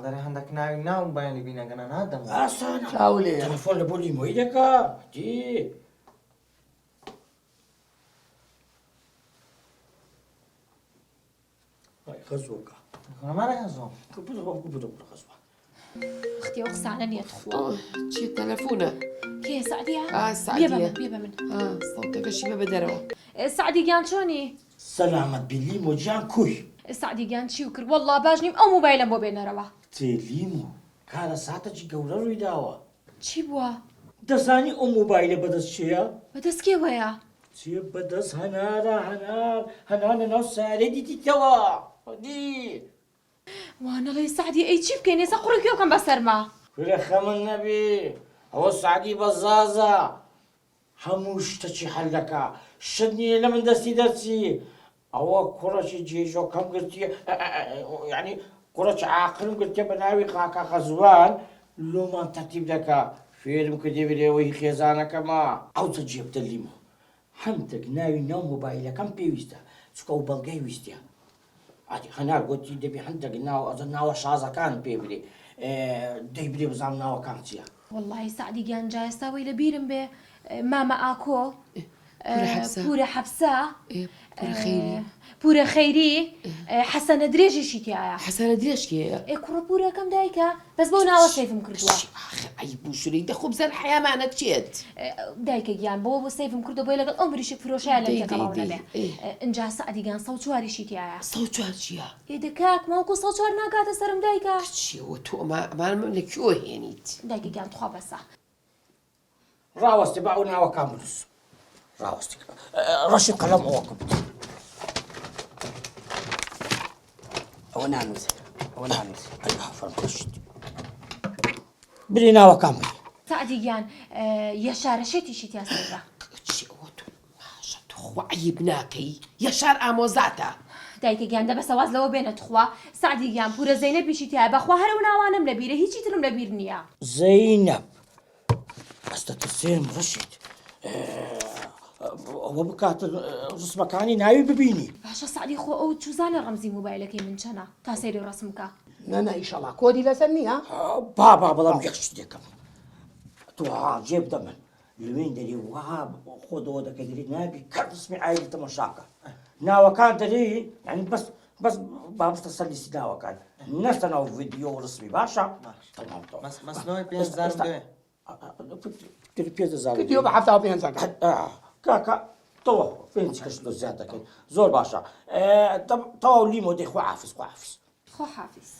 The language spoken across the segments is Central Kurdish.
دەڵێ هەندێک ناوی ناو بەیانی بینەکەنە نادەم ئاسانە چاولێ تەلەفۆن لە بۆ لیمۆی دەکا دی خەزۆکە مەمەڕێ هەزۆم بودە خەزوە اختي وقسانە نییە تخوا چی تەلەفۆنە کێ سعدیە سعدیە بێ بە من سەوتەکەشی بە بەدەرەوە سعدی گیان چۆنی سەلامەت بی لیمۆ گیان کوی سعدی گیان چی و کرد والله باش نیم ئەو مۆبایلە بۆ بێنەرەوە تێ لیمۆ کارە ساتەکی گەورە ڕووی داوە چی بووە دەزانی ئەو مۆبایلە بەدەست چییە؟ بەدەست کێوەیە چیە بەدەست هەنارە هەنانە ناو سارێ دیتیتەوە دی وانەڵێ سعدی ئەی چی بکەین ێستا قوڕێکی ئەوکەم بەسەرما فرە خەمن نەبێ ئەوە سعدی بەزازە هەموو شتەکی هەل دەکا شت نییە لە من دەستی دەرچی ئەوە کوڕەکی جێژۆکەم گرتیە یعنی کوڕەکی عاقلم گرتیە بە ناوی قاکا خەزوان لۆمان تەرتیب دەکا فێرم کردێ بێەوەی خێزانەکەمە ئەو چە جێبتە لیمۆ هەندێک ناوی ناو مۆبایلەکەم پێویستە چکە و بەڵگەی ویستە ئاتی هەنار گوتی دەبێ هەندێک ناو ئەزە ناوە شازەکان پێ برێ دەی برێ بزانم ناوەکان چییە والله سعدی گیان جا ئێستاوەی لە بیرم بێ مامە ئاکۆ پورە حەفسە پورە خەیری حەسەنە درێژیشی تایە حەسەنە درێژکیە ئێ کوڕە پورەکەم دایکە بەس بەو ناوە سەیفم کردووە ئەی بوشری دەخۆ بزەر حیامانەت چێت دایکە گیان بۆ سەیفم کردو بۆی لەگەڵ ئەو مریشک فرۆشایە لە تێکەڵاونەبێ اینجا سعدی گیان 104 تایە 104 چییە؟ ئێدە کاک ماوەکو 104 ناکاتە سەرم دایکە چیەوە تۆ ئەمان لە کوێ هێنیت؟ دایکە گیان تخوا بەسە ڕاوەستی بە ئەو ناوەکان بنووس ڕاوەستی ڕەشی قەلەم ئەوەکە بوو ئەوە نانووسێ ئەوە نانووسێ فەرمۆشت بری ناوەکان بێ سعدی گیان یەشارەشێتیشی تیا سەرە چیەوە تۆ ماشە تۆخوا عیب ناکەی یەشار ئامۆزاتە دایکە گیان دە بەسەواز لەوە بێنە تخوا سعدی گیان پورە زەینەبیشی تایە بەخوا هەرە و ناوانم لە بیرە هیچی ترم لە بیر نییە زەینەب ئەستە ترسێم ڕەشید ئەوە بکاتە ڕسمەکانی ناوی ببینی باشە سعدی خۆ ئەو چوزانە ڕەمزی مۆبایلەکەی من چەنە تا سەیری ڕسم بکە نەنە ئیشەڵا کۆدی لەسەر نییە بابا بەڵام یەخشت دەکەم تۆ جێ بدە من لەوێن دەری وا خۆدەوە دەکەی دەری نابی کە ڕسمی ئایلی تەماشاکە ناوەکان دەری یعنی بەس بابستە سەر لیستی ناوەکان نەستە ناو ڤیدیۆ و ڕسمی باشە مەسنەوەی 5,000 دوێ کردیۆ بە 75 کاکە تۆ پێنجکەش زیاد دەکەین زۆر باشە تەواو لیمۆ دەی خواحافظ خۆ حافیز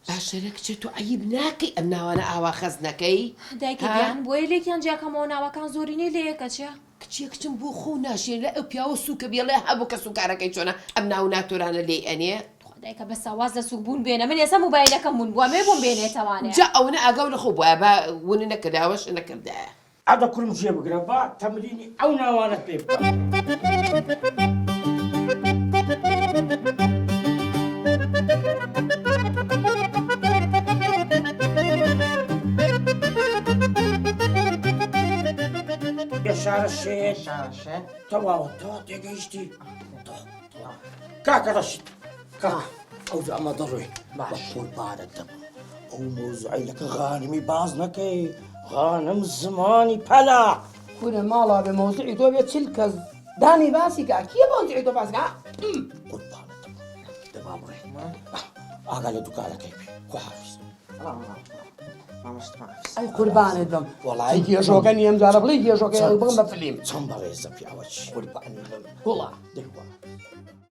باشەرە کچێت تۆ عیب ناکەی ئەم ناوانە ئاوا خەز نەکەی دایکە گیان بۆیە لێکیان جیاکەمەوە ناوەکان زۆرینەی لە یەکە چیە کچێ کچم بۆ خۆ ناشێن لە ئەو پیاوە سووکە بێڵێ هەبوو کە سوکارەکەی چۆنە ئەم ناو ناتۆرانە لێ ئەنێ دایکە بە ساواز لە سوک بوون بێنە من ێستا مۆبایلەکەم بوون بووە مێ بۆم بێنێتەوانێ جا ئەوە ئاگاو لە خۆ بووە بە ونە نەکرداوەش نەکردایە ئەدە کوڕم جێ بگرە با تەمرینی ئەو ناوانت پێ بکە یەشارە شێت تەواوە تەوا تێگەیشتی کاکە ڕەشید کاکە ئەو ئەمە دەڕۆی بە قوربانت دەبم ئەو مۆزوعیلەکە غانمی باز نەکەی غانم زمانی پەلا کورە ماڵا بێ مۆزوعی تۆ بێت چل کەس دانی باسی کە کیە مۆزوعی تۆ باسکە قوربانت دەبا بڕێ ئاگا لە دوکانەکەی بێ خواحافیز ئەی قوربانت بم وەڵای گێژۆکە نیەم جارە بڵی گێژۆکە بڵم بە فلیم چەند بەڕێزە پیاوە چی قوربانت بم وڵا دەیوە